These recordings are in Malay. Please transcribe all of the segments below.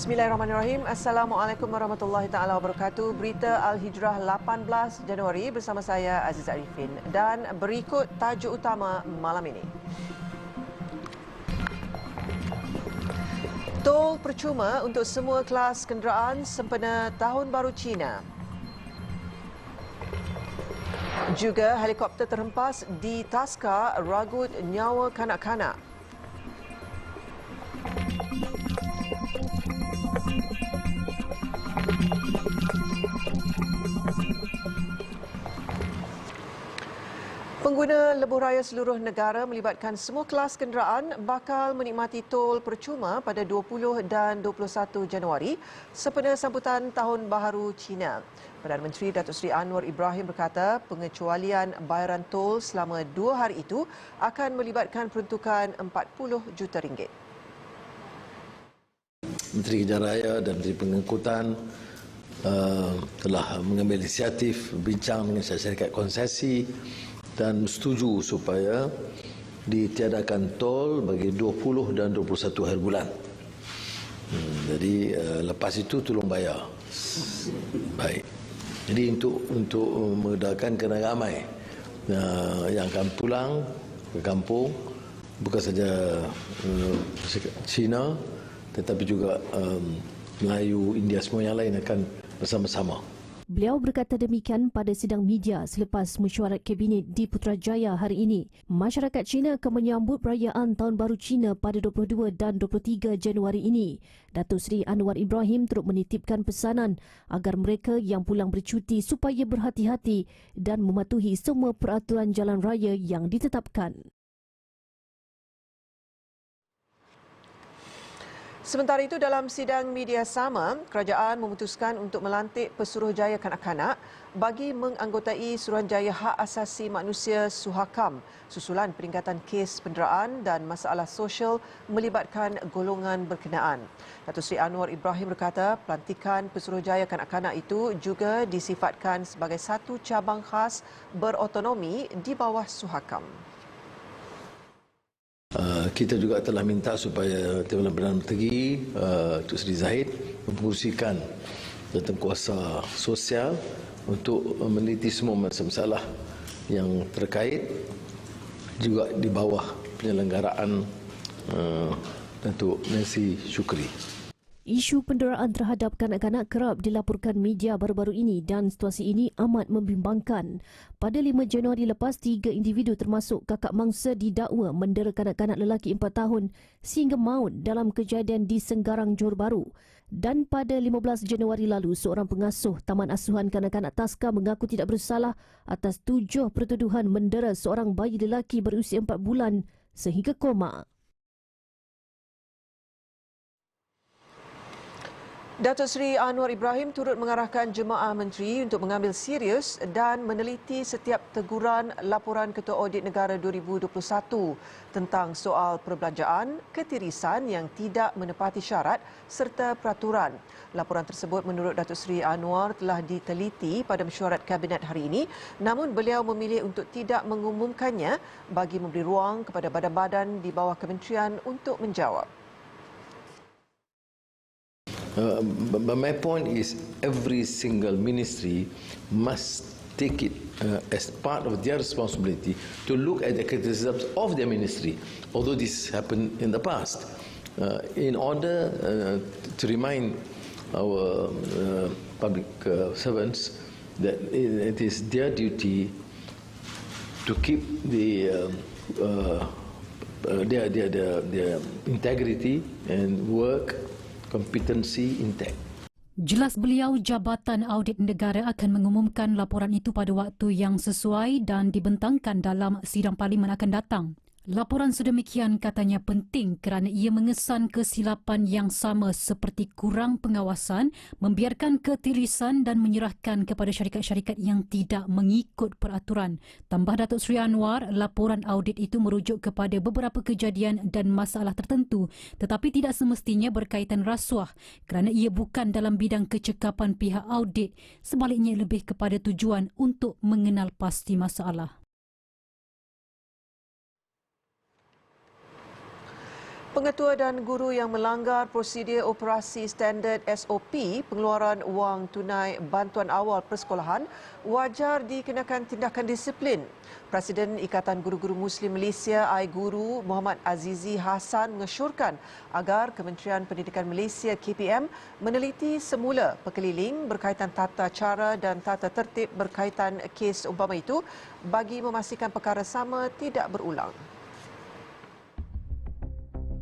Bismillahirrahmanirrahim. Assalamualaikum warahmatullahi taala wabarakatuh. Berita Al-Hijrah 18 Januari bersama saya Aziz Arifin dan berikut tajuk utama malam ini. Tol percuma untuk semua kelas kenderaan sempena Tahun Baru Cina. Juga helikopter terhempas di Taska ragut nyawa kanak-kanak. Pengguna lebuh raya seluruh negara melibatkan semua kelas kenderaan bakal menikmati tol percuma pada 20 dan 21 Januari sempena sambutan Tahun Baharu Cina. Perdana Menteri Datuk Seri Anwar Ibrahim berkata pengecualian bayaran tol selama 2 hari itu akan melibatkan peruntukan RM40 juta. Menteri Kejaran Raya dan Menteri Pengangkutan telah mengambil inisiatif bincang dengan syarikat konsesi dan setuju supaya ditiadakan tol bagi 20 dan 21 hari bulan. Jadi lepas itu tolong bayar. Baik. Jadi untuk memudahkan kena ramai yang akan pulang ke kampung, bukan saja Cina tetapi juga Melayu, India, semua yang lain akan bersama-sama. Beliau berkata demikian pada sidang media selepas mesyuarat Kabinet di Putrajaya hari ini. Masyarakat Cina akan menyambut perayaan Tahun Baru Cina pada 22 dan 23 Januari ini. Datuk Seri Anwar Ibrahim turut menitipkan pesanan agar mereka yang pulang bercuti supaya berhati-hati dan mematuhi semua peraturan jalan raya yang ditetapkan. Sementara itu, dalam sidang media sama, kerajaan memutuskan untuk melantik Pesuruhjaya Kanak-kanak bagi menganggotai Suruhanjaya Hak Asasi Manusia Suhakam susulan peningkatan kes penderaan dan masalah sosial melibatkan golongan berkenaan. Datuk Seri Anwar Ibrahim berkata pelantikan Pesuruhjaya Kanak-kanak itu juga disifatkan sebagai satu cabang khas berotonomi di bawah Suhakam. Kita juga telah minta supaya Timbalan Perdana Menteri Datuk Seri Zahid memfungsikan tangguhkuasa sosial untuk meneliti semua masalah yang terkait juga di bawah penyelenggaraan Datuk Nancy Shukri. Isu penderaan terhadap kanak-kanak kerap dilaporkan media baru-baru ini dan situasi ini amat membimbangkan. Pada 5 Januari lepas, 3 individu termasuk kakak mangsa didakwa mendera kanak-kanak lelaki 4 tahun sehingga maut dalam kejadian di Senggarang, Johor Bahru. Dan pada 15 Januari lalu, seorang pengasuh Taman Asuhan Kanak-kanak Taska mengaku tidak bersalah atas 7 pertuduhan mendera seorang bayi lelaki berusia 4 bulan sehingga koma. Datuk Seri Anwar Ibrahim turut mengarahkan jemaah menteri untuk mengambil serius dan meneliti setiap teguran laporan Ketua Audit Negara 2021 tentang soal perbelanjaan, ketirisan yang tidak menepati syarat serta peraturan. Laporan tersebut menurut Datuk Seri Anwar telah diteliti pada mesyuarat Kabinet hari ini, namun beliau memilih untuk tidak mengumumkannya bagi memberi ruang kepada badan-badan di bawah kementerian untuk menjawab. But my point is every single ministry must take it as part of their responsibility to look at the criticisms of their ministry, although this happened in the past, in order to remind our public servants that it is their duty to keep their integrity and work kompetensi intact. Jelas beliau, Jabatan Audit Negara akan mengumumkan laporan itu pada waktu yang sesuai dan dibentangkan dalam sidang parlimen akan datang. Laporan sedemikian katanya penting kerana ia mengesan kesilapan yang sama seperti kurang pengawasan, membiarkan ketirisan dan menyerahkan kepada syarikat-syarikat yang tidak mengikut peraturan. Tambah Datuk Seri Anwar, laporan audit itu merujuk kepada beberapa kejadian dan masalah tertentu tetapi tidak semestinya berkaitan rasuah kerana ia bukan dalam bidang kecekapan pihak audit, sebaliknya lebih kepada tujuan untuk mengenal pasti masalah. Pengetua dan guru yang melanggar prosedur operasi standard SOP pengeluaran wang tunai bantuan awal persekolahan wajar dikenakan tindakan disiplin. Presiden Ikatan Guru-Guru Muslim Malaysia iGuru Muhammad Azizi Hassan mengesyorkan agar Kementerian Pendidikan Malaysia KPM meneliti semula perkeliling berkaitan tata cara dan tata tertib berkaitan kes umpama itu bagi memastikan perkara sama tidak berulang.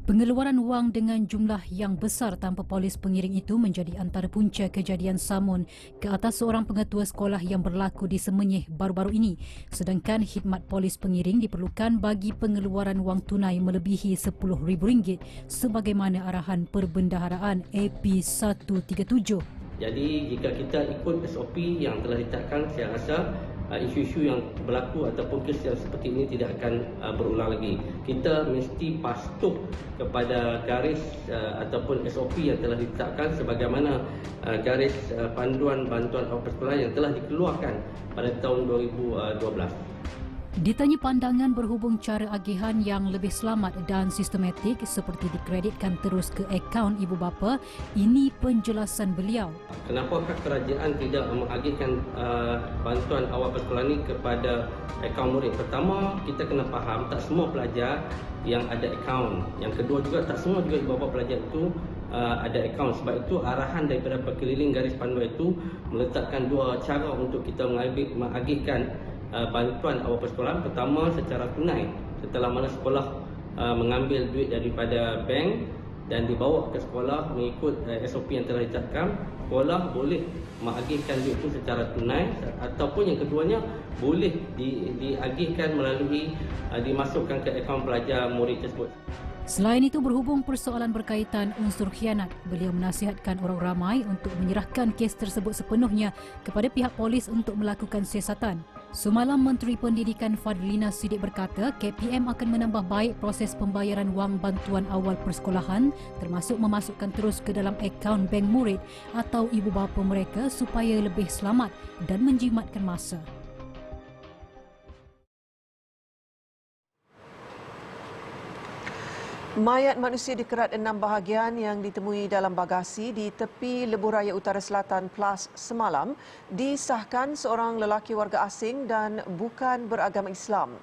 Pengeluaran wang dengan jumlah yang besar tanpa polis pengiring itu menjadi antara punca kejadian samun ke atas seorang pengetua sekolah yang berlaku di Semenyih baru-baru ini. Sedangkan khidmat polis pengiring diperlukan bagi pengeluaran wang tunai melebihi RM10,000 sebagaimana arahan Perbendaharaan AP 137. Jadi jika kita ikut SOP yang telah ditetapkan, saya rasa isu-isu yang berlaku ataupun kes yang seperti ini tidak akan berulang lagi. Kita mesti patuh kepada garis ataupun SOP yang telah ditetapkan sebagaimana garis panduan bantuan awal persekolahan yang telah dikeluarkan pada tahun 2012. Ditanya pandangan berhubung cara agihan yang lebih selamat dan sistematik seperti dikreditkan terus ke akaun ibu bapa, ini penjelasan beliau. Kenapakah kerajaan tidak mengagihkan bantuan awal persekolahan ini kepada akaun murid? Pertama, kita kena faham tak semua pelajar yang ada akaun. Yang kedua juga tak semua juga ibu bapa pelajar itu ada akaun. Sebab itu arahan daripada perkeliling garis panduan itu meletakkan dua cara untuk kita mengagihkan bantuan awal persekolahan. Pertama, secara tunai, setelah mana sekolah mengambil duit daripada bank dan dibawa ke sekolah mengikut SOP yang telah ditetapkan, sekolah boleh mengagihkan duit itu secara tunai, ataupun yang keduanya boleh diagihkan melalui dimasukkan ke akaun pelajar murid tersebut. Selain itu, berhubung persoalan berkaitan unsur khianat, beliau menasihatkan orang ramai untuk menyerahkan kes tersebut sepenuhnya kepada pihak polis untuk melakukan siasatan. Semalam, Menteri Pendidikan Fadlina Siddiq berkata KPM akan menambah baik proses pembayaran wang bantuan awal persekolahan termasuk memasukkan terus ke dalam akaun bank murid atau ibu bapa mereka supaya lebih selamat dan menjimatkan masa. Mayat manusia dikerat 6 bahagian yang ditemui dalam bagasi di tepi Lebuhraya Utara Selatan Plus semalam disahkan seorang lelaki warga asing dan bukan beragama Islam.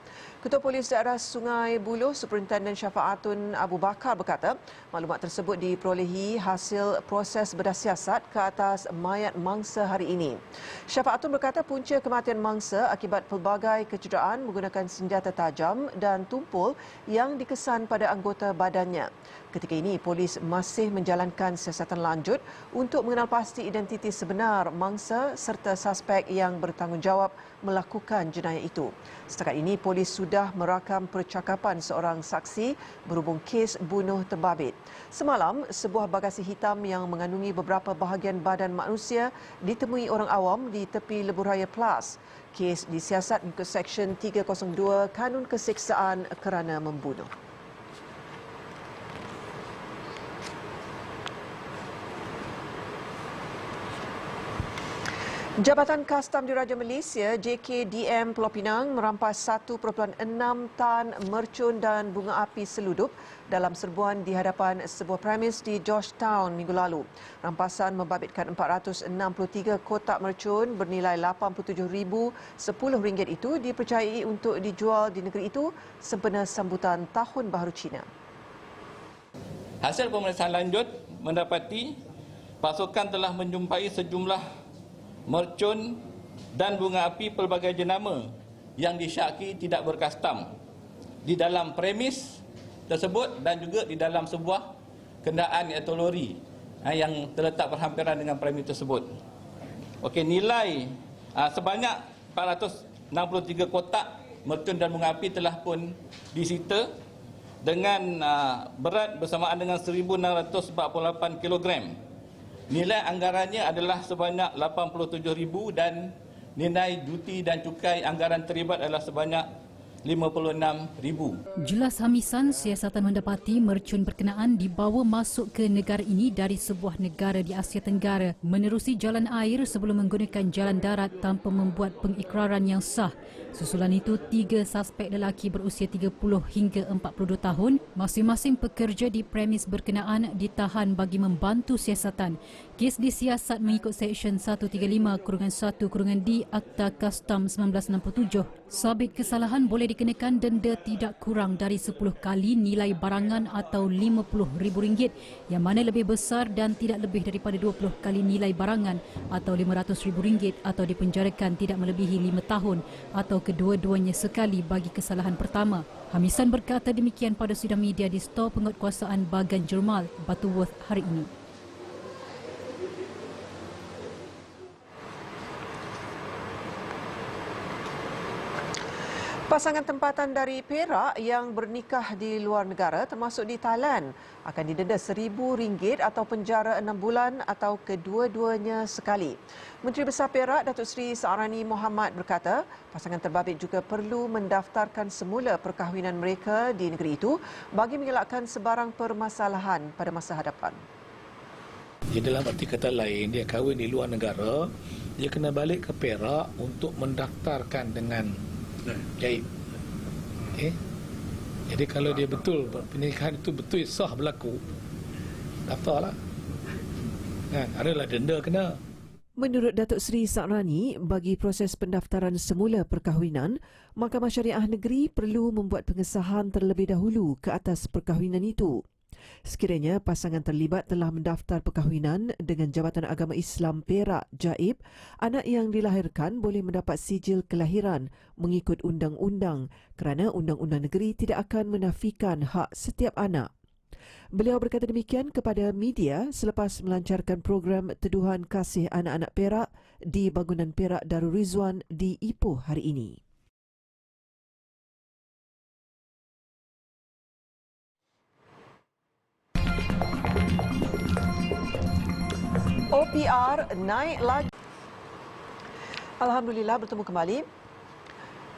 Ketua Polis Daerah Sungai Buloh, Superintenden Syafaatun Abu Bakar berkata, maklumat tersebut diperolehi hasil proses bedah siasat ke atas mayat mangsa hari ini. Syafaatun berkata punca kematian mangsa akibat pelbagai kecederaan menggunakan senjata tajam dan tumpul yang dikesan pada anggota badannya. Ketika ini, polis masih menjalankan siasatan lanjut untuk mengenal pasti identiti sebenar mangsa serta suspek yang bertanggungjawab melakukan jenayah itu. Setakat ini, polis sudah merakam percakapan seorang saksi berhubung kes bunuh terbabit. Semalam, sebuah bagasi hitam yang mengandungi beberapa bahagian badan manusia ditemui orang awam di tepi Lebuhraya Plus. Kes disiasat ke Seksyen 302 Kanun Keseksaan kerana membunuh. Jabatan Kastam Diraja Malaysia JKDM Pulau Pinang merampas 1.6 tan mercun dan bunga api seludup dalam serbuan di hadapan sebuah premis di Georgetown minggu lalu. Rampasan membabitkan 463 kotak mercun bernilai RM87,010 itu dipercayai untuk dijual di negeri itu sempena sambutan Tahun Baharu Cina. Hasil pemeriksaan lanjut mendapati pasukan telah menjumpai sejumlah mercun dan bunga api pelbagai jenama yang disyaki tidak berkastam di dalam premis tersebut dan juga di dalam sebuah kenderaan iaitu lori yang terletak berhampiran dengan premis tersebut. Okey, nilai sebanyak 463 kotak mercun dan bunga api telah pun disita dengan berat bersamaan dengan 1,648 kilogram. Nilai anggarannya adalah sebanyak RM87,000 dan nilai duti dan cukai anggaran terlibat adalah sebanyak 56,000. Jelas hamisan siasatan mendapati mercun berkenaan dibawa masuk ke negara ini dari sebuah negara di Asia Tenggara menerusi jalan air sebelum menggunakan jalan darat tanpa membuat pengikraran yang sah. Susulan itu, 3 suspek lelaki berusia 30 hingga 42 tahun, masing-masing pekerja di premis berkenaan ditahan bagi membantu siasatan. Kes disiasat mengikut Seksyen 135-1-D Akta Kastam 1967. Sabit kesalahan boleh dikenakan denda tidak kurang dari 10 kali nilai barangan atau RM50,000, yang mana lebih besar dan tidak lebih daripada 20 kali nilai barangan atau RM500,000, atau dipenjarakan tidak melebihi 5 tahun atau kedua-duanya sekali bagi kesalahan pertama. Hamisan berkata demikian pada sidang media di Stor Penguatkuasaan Bagan Jermal, Butterworth hari ini. Pasangan tempatan dari Perak yang bernikah di luar negara termasuk di Thailand akan didenda RM1,000 atau penjara 6 bulan atau kedua-duanya sekali. Menteri Besar Perak Datuk Seri Saarani Mohamad berkata pasangan terbabit juga perlu mendaftarkan semula perkahwinan mereka di negeri itu bagi mengelakkan sebarang permasalahan pada masa hadapan. Jadi dalam arti kata lain, dia kahwin di luar negara, dia kena balik ke Perak untuk mendaftarkan dengan gaib. Okay. Jadi kalau dia betul pernikahan itu betul sah berlaku, daftarlah. Kan, adalah denda kena. Menurut Datuk Seri Saarani, bagi proses pendaftaran semula perkahwinan, Mahkamah Syariah Negeri perlu membuat pengesahan terlebih dahulu ke atas perkahwinan itu. Sekiranya pasangan terlibat telah mendaftar perkahwinan dengan Jabatan Agama Islam Perak Jaib, anak yang dilahirkan boleh mendapat sijil kelahiran mengikut undang-undang kerana undang-undang negeri tidak akan menafikan hak setiap anak. Beliau berkata demikian kepada media selepas melancarkan program Teduhan Kasih Anak-Anak Perak di Bangunan Perak Darul Rizwan di Ipoh hari ini. OPR naik lagi. Alhamdulillah bertemu kembali.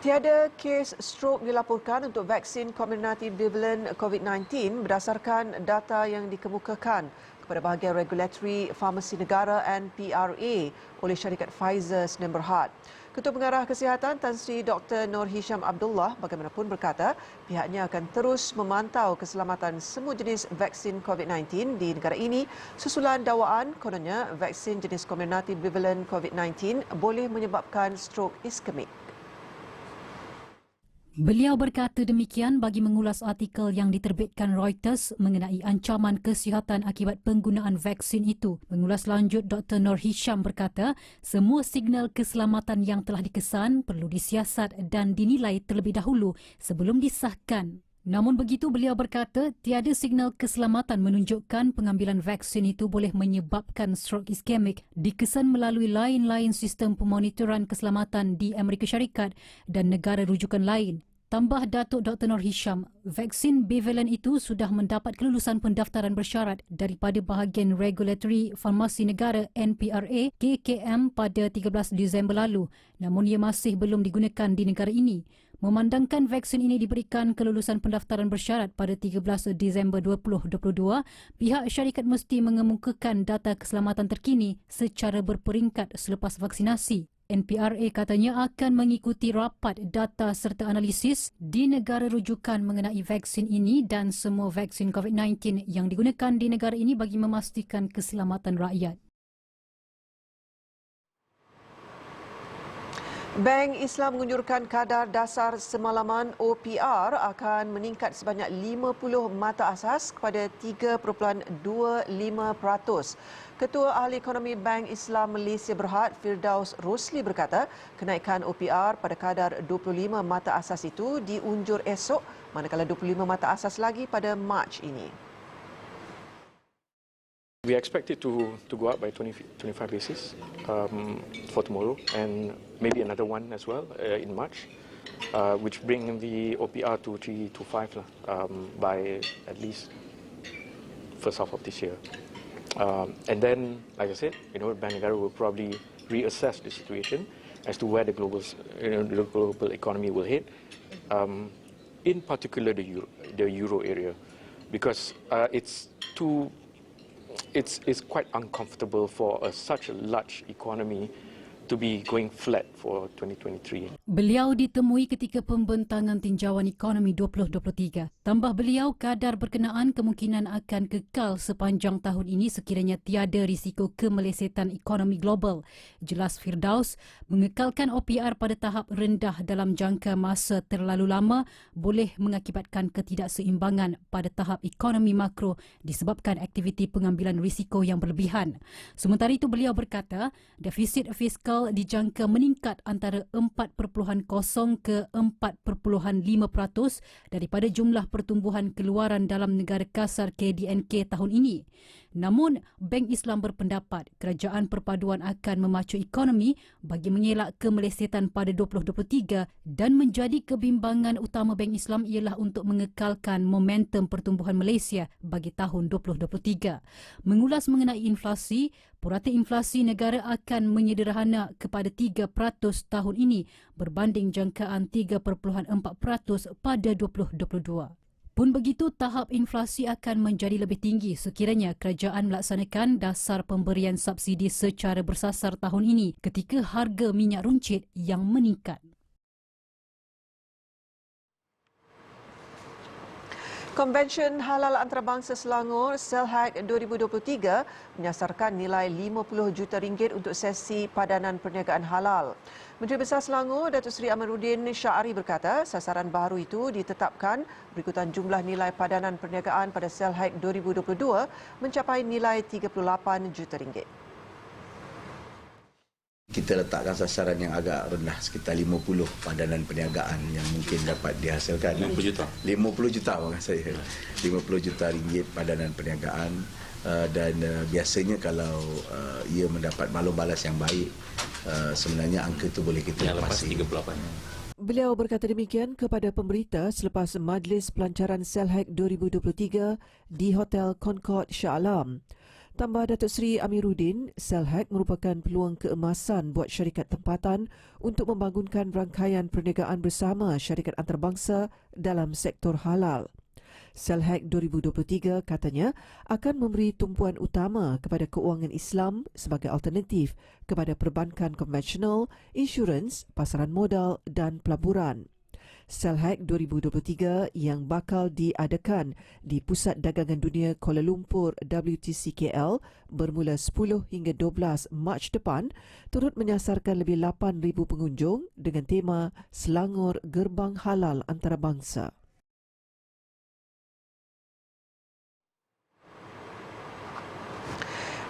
Tiada kes strok dilaporkan untuk vaksin Comirnaty Bivalent COVID-19 berdasarkan data yang dikemukakan kepada bahagian regulatory farmasi negara NPRA oleh syarikat Pfizer Senin Berhad. Ketua Pengarah Kesihatan Tan Sri Dr. Nur Hisham Abdullah bagaimanapun berkata pihaknya akan terus memantau keselamatan semua jenis vaksin COVID-19 di negara ini susulan dakwaan kononnya vaksin jenis Comirnaty Bivalent COVID-19 boleh menyebabkan strok iskemik. Beliau berkata demikian bagi mengulas artikel yang diterbitkan Reuters mengenai ancaman kesihatan akibat penggunaan vaksin itu. Mengulas lanjut, Dr. Nur Hisham berkata, semua signal keselamatan yang telah dikesan perlu disiasat dan dinilai terlebih dahulu sebelum disahkan. Namun begitu, beliau berkata, tiada signal keselamatan menunjukkan pengambilan vaksin itu boleh menyebabkan strok iskemik dikesan melalui lain-lain sistem pemonitoran keselamatan di Amerika Syarikat dan negara rujukan lain. Tambah Datuk Dr. Nur Hisham, vaksin bivalent itu sudah mendapat kelulusan pendaftaran bersyarat daripada bahagian Regulatory Farmasi Negara NPRA KKM pada 13 Disember lalu, namun ia masih belum digunakan di negara ini. Memandangkan vaksin ini diberikan kelulusan pendaftaran bersyarat pada 13 Disember 2022, pihak syarikat mesti mengemukakan data keselamatan terkini secara berperingkat selepas vaksinasi. NPRA katanya akan mengikuti rapat data serta analisis di negara rujukan mengenai vaksin ini dan semua vaksin COVID-19 yang digunakan di negara ini bagi memastikan keselamatan rakyat. Bank Islam menganjurkan kadar dasar semalaman OPR akan meningkat sebanyak 50 mata asas kepada 3.25%. Ketua Ahli Ekonomi Bank Islam Malaysia Berhad, Firdaus Rosli berkata, kenaikan OPR pada kadar 25 mata asas itu diunjur esok, manakala 25 mata asas lagi pada Mac ini. We expect it to go up by 25 basis for tomorrow and maybe another one as well in March, which bring the OPR to 3 to 5 by at least first half of this year. And then, like I said, Bank Negara will probably reassess the situation as to where the global economy will head, in particular the euro area, because it's quite uncomfortable for such a large economy to be going flat for 2023. Beliau ditemui ketika pembentangan tinjauan ekonomi 2023. Tambah beliau, kadar berkenaan kemungkinan akan kekal sepanjang tahun ini sekiranya tiada risiko kemelesetan ekonomi global. Jelas Firdaus, mengekalkan OPR pada tahap rendah dalam jangka masa terlalu lama boleh mengakibatkan ketidakseimbangan pada tahap ekonomi makro disebabkan aktiviti pengambilan risiko yang berlebihan. Sementara itu, beliau berkata, defisit fiskal dijangka meningkat antara 4.0 ke 4.5% daripada jumlah pertumbuhan keluaran dalam negara kasar KDNK tahun ini. Namun, Bank Islam berpendapat kerajaan perpaduan akan memacu ekonomi bagi mengelak kemelesetan pada 2023 dan menjadi kebimbangan utama Bank Islam ialah untuk mengekalkan momentum pertumbuhan Malaysia bagi tahun 2023. Mengulas mengenai inflasi, purata inflasi negara akan menyederhana kepada 3% tahun ini berbanding jangkaan 3.4% pada 2022. Pun begitu, tahap inflasi akan menjadi lebih tinggi sekiranya kerajaan melaksanakan dasar pemberian subsidi secara bersasar tahun ini ketika harga minyak runcit yang meningkat. Konvensyen Halal Antarabangsa Selangor Selhag 2023 menyasarkan nilai RM50 juta untuk sesi padanan perniagaan halal. Menteri Besar Selangor Datuk Seri Amiruddin Syahari berkata sasaran baru itu ditetapkan berikutan jumlah nilai padanan perniagaan pada Selhag 2022 mencapai nilai RM38 juta. Kita letakkan sasaran yang agak rendah, sekitar 50 padanan perniagaan yang mungkin dapat dihasilkan. 50 juta? 50 juta maksud saya. 50 juta ringgit padanan perniagaan dan biasanya kalau ia mendapat maklum balas yang baik, sebenarnya angka itu boleh kita lepasi. Yang lepas 38. Beliau berkata demikian kepada pemberita selepas Majlis Pelancaran Selhag 2023 di Hotel Concord Shah Alam. Tambah Datuk Seri Amiruddin, Selhag merupakan peluang keemasan buat syarikat tempatan untuk membangunkan rangkaian perniagaan bersama syarikat antarabangsa dalam sektor halal. Selhag 2023 katanya akan memberi tumpuan utama kepada keuangan Islam sebagai alternatif kepada perbankan konvensional, insurans, pasaran modal dan pelaburan. Selhag 2023 yang bakal diadakan di Pusat Dagangan Dunia Kuala Lumpur WTCKL bermula 10 hingga 12 Mac depan turut menyasarkan lebih 8,000 pengunjung dengan tema Selangor Gerbang Halal Antarabangsa.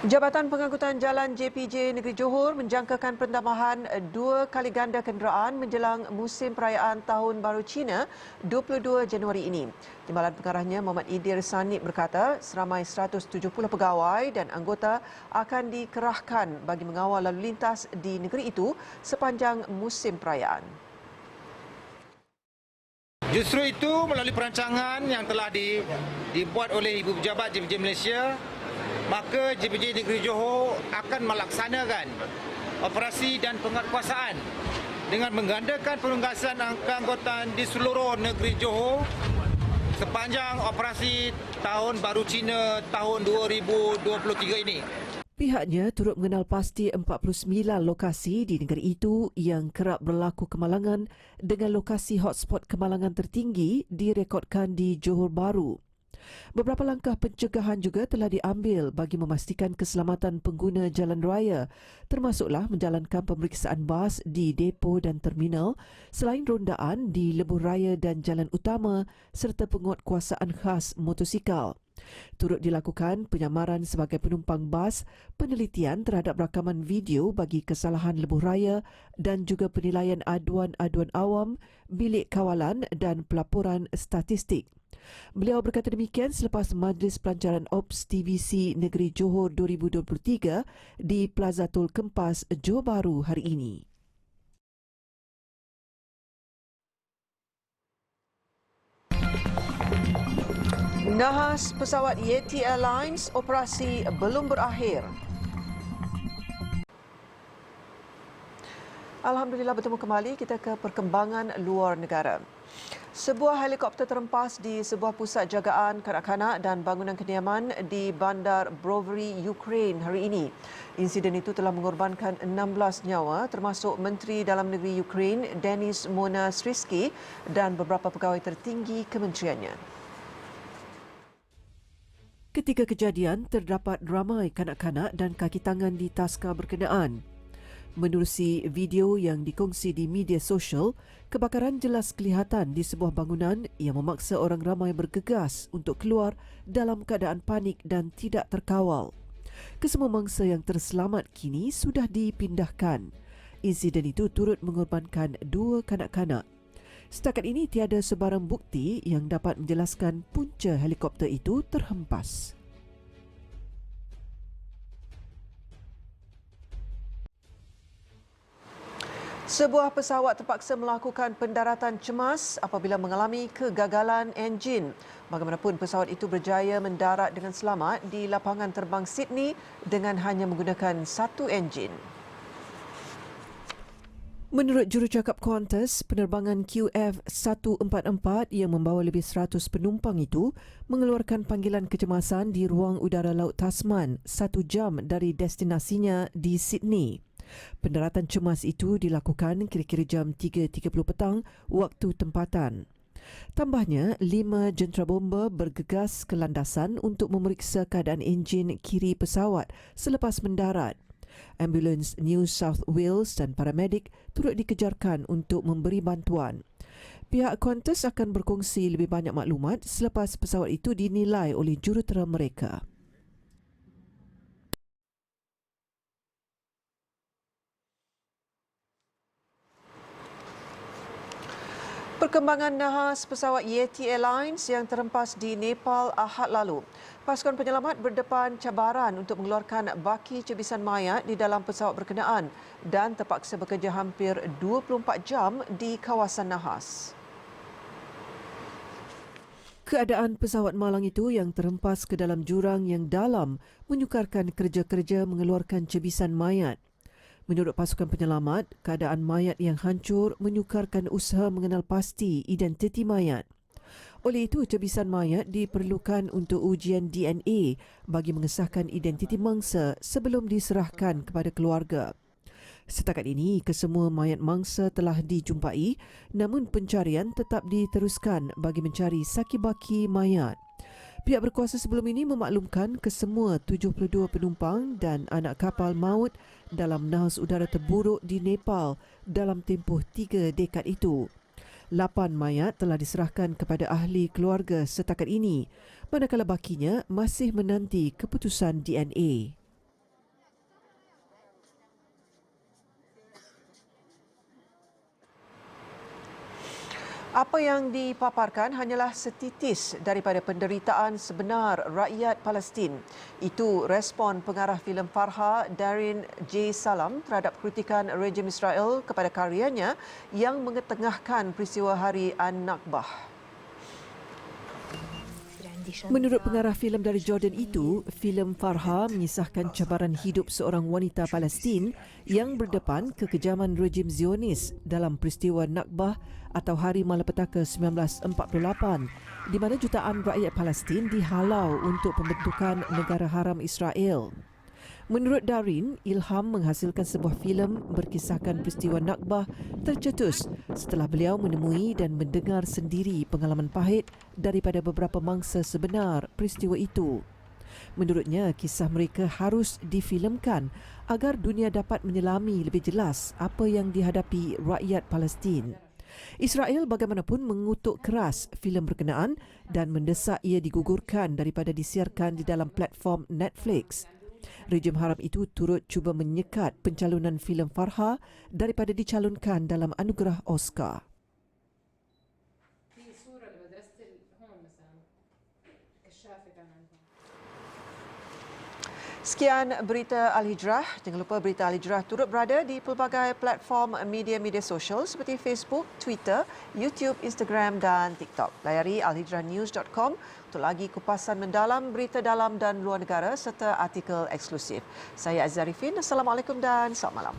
Jabatan Pengangkutan Jalan JPJ Negeri Johor menjangkakan pentambahan 2 kali ganda kenderaan menjelang musim perayaan Tahun Baru Cina 22 Januari ini. Timbalan Pengarahnya Muhammad Idir Sanib berkata seramai 170 pegawai dan anggota akan dikerahkan bagi mengawal lalu lintas di negeri itu sepanjang musim perayaan. Justru itu melalui perancangan yang telah dibuat oleh Ibu Pejabat JPJ Malaysia, maka JPJ Negeri Johor akan melaksanakan operasi dan penguatkuasaan dengan menggandakan penugasan angkatan di seluruh negeri Johor sepanjang operasi Tahun Baru Cina tahun 2023 ini. Pihaknya turut mengenal pasti 49 lokasi di negeri itu yang kerap berlaku kemalangan dengan lokasi hotspot kemalangan tertinggi direkodkan di Johor Bahru. Beberapa langkah pencegahan juga telah diambil bagi memastikan keselamatan pengguna jalan raya, termasuklah menjalankan pemeriksaan bas di depo dan terminal selain rondaan di lebuh raya dan jalan utama serta penguatkuasaan khas motosikal. Turut dilakukan penyamaran sebagai penumpang bas, penelitian terhadap rakaman video bagi kesalahan lebuh raya dan juga penilaian aduan-aduan awam, bilik kawalan dan pelaporan statistik. Beliau berkata demikian selepas Majlis Pelancaran Ops TVC Negeri Johor 2023 di Plaza Tol Kempas, Johor Bahru hari ini. Nahas pesawat Yeti Airlines operasi belum berakhir. Alhamdulillah bertemu kembali. Kita ke perkembangan luar negara. Sebuah helikopter terempas di sebuah pusat jagaan kanak-kanak dan bangunan kediaman di bandar Brovary, Ukraine hari ini. Insiden itu telah mengorbankan 16 nyawa termasuk Menteri Dalam Negeri Ukraine Denis Monastrisky dan beberapa pegawai tertinggi kementeriannya. Ketika kejadian, terdapat ramai kanak-kanak dan kaki tangan di taska berkenaan. Menerusi video yang dikongsi di media sosial, kebakaran jelas kelihatan di sebuah bangunan yang memaksa orang ramai bergegas untuk keluar dalam keadaan panik dan tidak terkawal. Kesemua mangsa yang terselamat kini sudah dipindahkan. Insiden itu turut mengorbankan 2 kanak-kanak. Setakat ini tiada sebarang bukti yang dapat menjelaskan punca helikopter itu terhempas. Sebuah pesawat terpaksa melakukan pendaratan cemas apabila mengalami kegagalan enjin. Bagaimanapun, pesawat itu berjaya mendarat dengan selamat di lapangan terbang Sydney dengan hanya menggunakan 1 enjin. Menurut jurucakap Qantas, penerbangan QF144 yang membawa lebih 100 penumpang itu mengeluarkan panggilan kecemasan di ruang udara Laut Tasman 1 jam dari destinasinya di Sydney. Pendaratan cemas itu dilakukan kira-kira jam 3.30 petang waktu tempatan. Tambahnya, 5 jentera bomba bergegas ke landasan untuk memeriksa keadaan enjin kiri pesawat selepas mendarat. Ambulans New South Wales dan paramedik turut dikejarkan untuk memberi bantuan. Pihak Qantas akan berkongsi lebih banyak maklumat selepas pesawat itu dinilai oleh jurutera mereka. Perkembangan nahas pesawat Yeti Airlines yang terhempas di Nepal Ahad lalu. Pasukan penyelamat berdepan cabaran untuk mengeluarkan baki cebisan mayat di dalam pesawat berkenaan dan terpaksa bekerja hampir 24 jam di kawasan nahas. Keadaan pesawat malang itu yang terhempas ke dalam jurang yang dalam menyukarkan kerja-kerja mengeluarkan cebisan mayat. Menurut pasukan penyelamat, keadaan mayat yang hancur menyukarkan usaha mengenal pasti identiti mayat. Oleh itu, cebisan mayat diperlukan untuk ujian DNA bagi mengesahkan identiti mangsa sebelum diserahkan kepada keluarga. Setakat ini, kesemua mayat mangsa telah dijumpai, namun pencarian tetap diteruskan bagi mencari saki-baki mayat. Pihak berkuasa sebelum ini memaklumkan kesemua 72 penumpang dan anak kapal maut dalam nahas udara terburuk di Nepal dalam tempoh 3 dekad itu. 8 mayat telah diserahkan kepada ahli keluarga setakat ini, manakala bakinya masih menanti keputusan DNA. Apa yang dipaparkan hanyalah setitis daripada penderitaan sebenar rakyat Palestin. Itu respon pengarah filem Farha Darin J. Salam terhadap kritikan rejim Israel kepada karyanya yang mengetengahkan peristiwa Hari An-Nakbah. Menurut pengarah filem dari Jordan itu, filem Farha mengisahkan cabaran hidup seorang wanita Palestin yang berdepan kekejaman rejim Zionis dalam peristiwa Nakbah atau Hari Malapetaka 1948, di mana jutaan rakyat Palestin dihalau untuk pembentukan negara haram Israel. Menurut Darin, ilham menghasilkan sebuah filem berkisahkan peristiwa Nakbah tercetus setelah beliau menemui dan mendengar sendiri pengalaman pahit daripada beberapa mangsa sebenar peristiwa itu. Menurutnya, kisah mereka harus difilemkan agar dunia dapat menyelami lebih jelas apa yang dihadapi rakyat Palestin. Israel bagaimanapun mengutuk keras filem berkenaan dan mendesak ia digugurkan daripada disiarkan di dalam platform Netflix. Rejim haram itu turut cuba menyekat pencalonan filem Farha daripada dicalonkan dalam anugerah Oscar. Sekian berita Al-Hijrah. Jangan lupa berita Al-Hijrah turut berada di pelbagai platform media sosial seperti Facebook, Twitter, YouTube, Instagram dan TikTok. Layari alhijrahnews.com untuk lagi kupasan mendalam berita dalam dan luar negara serta artikel eksklusif. Saya Azharifin. Assalamualaikum dan selamat malam.